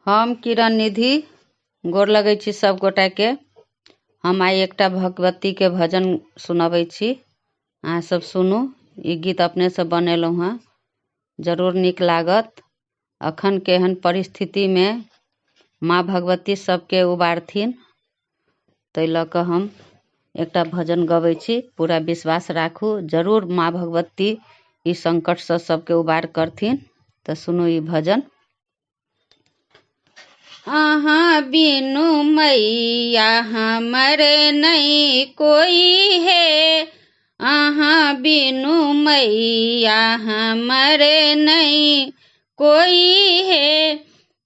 हम किरण निधि गोर लगै छी सब गोटा के। हम आई एकटा भगवती के भजन सुनबै छी, अहाँ सब सुनू। ई गीत अपने से बनेलहुँ हैं, जरूर नीक लागत। अखन के एहन परिस्थिति में माँ भगवती सबके उबारथिन, तै लऽ कऽ हम एकटा भजन गबै छी। पूरा विश्वास राखू, जरूर माँ भगवती ई संकट से सबके उबार करथिन। तो सुनू ई भजन। अहाँ बिनु मैया हमरे नहीं कोई है, अहाँ बिनु मैया हमरे नहीं कोई है,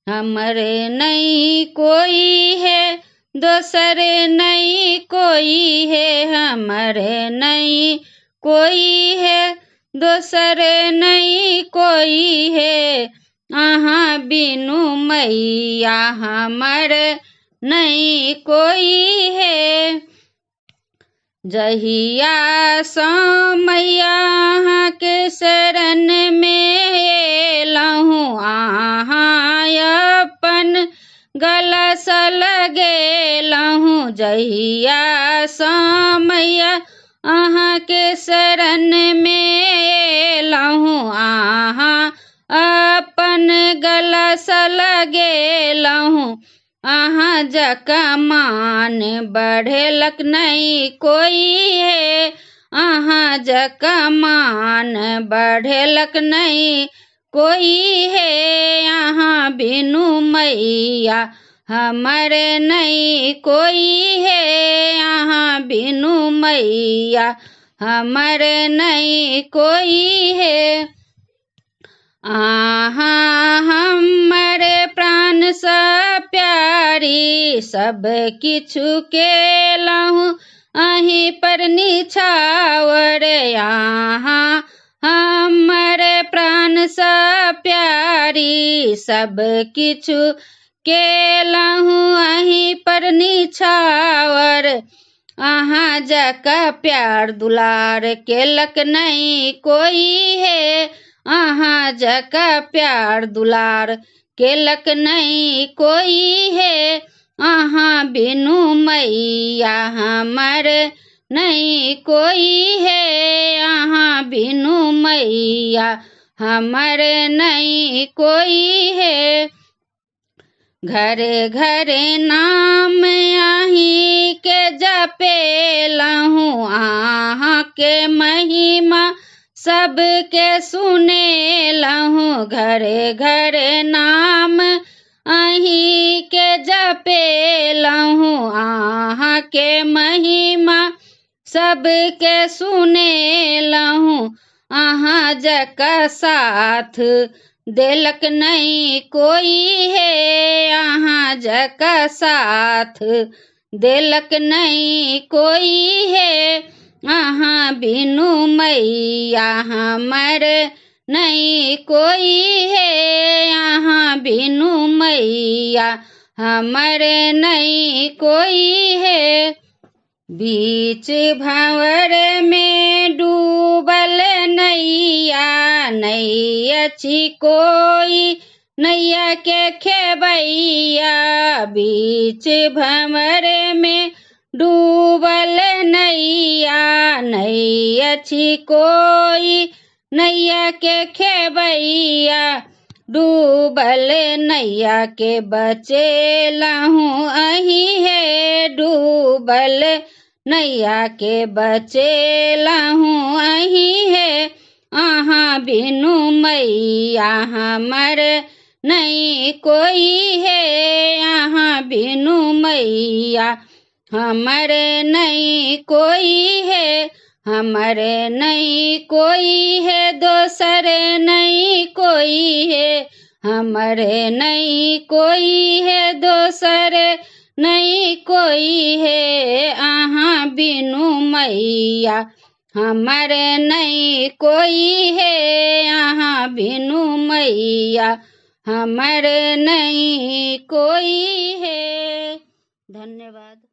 हमरे नहीं कोई है, दोसरे नहीं कोई है, हमरे नहीं कोई है, दोसरे नहीं कोई है। अहाँ बिनु मैया हमर नहीं कोई है। जहिया सो मैया अहाँ के शरण में एलहूँ, अहाँ अपन गला से लगेलहूँ। जहिया सो मैया अहाँ के शरण में एलहूँ, अहाँ अपन गला से लगेलहूँ। अहाँ जका मान बढ़ेलक नहीं कोई है, अहाँ जका मान बढ़ेलक नहीं कोई है। अहाँ बिनु मैया हमरे नहीं कोई है, अहाँ बिनु मैया हमरे नहीं कोई है। अहाँ हमरे प्राण सा प्यारी, सब किछु केलहुँ अहीं पर निछावर। अहाँ हमरे प्राण सा प्यारी, सब किछु केलहुँ अहीं पर निछावर। अहाँ जका प्यार दुलार केलक नहीं कोई है, अहाँ जका प्यार दुलार केलक नहीं कोई है। अहाँ बिनु मैया हमर नहीं कोई है, अहाँ बिनु मैया हमर नहीं कोई है। घरे घरे नाम अहीं के जपेलहूँ, अहाँ के महिमा सबके सुनेलहूँ। घरे घरे नाम अहीं के जपेलहूँ, अहाँ के महिमा सबके सुनेलहूँ। अहाँ जका साथ देलक नहीं कोई है, अहाँ जका साथ देलक नहीं कोई है। अहाँ बिनु मैया हमर नहीं कोई है, अहाँ बिनु मैया हमर नहीं कोई है। बीच भंवर में डूबल नैया, नहीं अछि कोई नैया के खेबैया। बीच भंवर में डूबल नैया, नहीं अछि कोई नैया के खेबैया। डूबल नैया के बचेलहूँ अहीं है, डूबल नैया के बचेलहूँ अहीं है। अहाँ बिनु मैया हमर नहीं कोई है, अहाँ बिनु मैया हमरे नहीं कोई है, हमरे नहीं कोई है, दोसरे नहीं कोई है, हमरे नहीं कोई है, दोसरे नहीं कोई है। अहाँ बिनु मैया हमरे नहीं कोई है, अहाँ बिनु मैया हमरे नहीं कोई है। धन्यवाद।